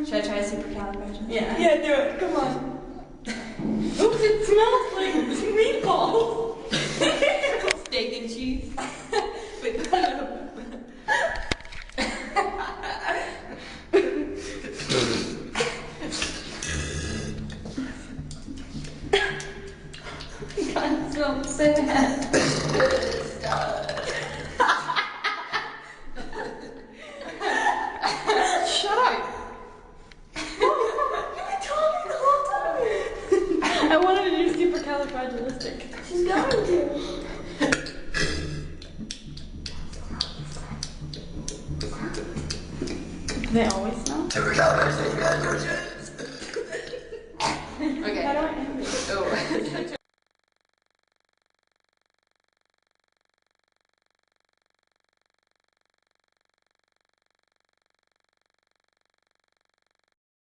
Should I try supercalifragilistic? Yeah. Yeah, do it. Come on. Oops, it smells like meatballs. Steak and cheese. Wait, God, it smells sad. Shut up. I wanted to do supercalifragilistic. She's going to. They always smell? Supercalifragilistic. Okay. How do I end it? Oh.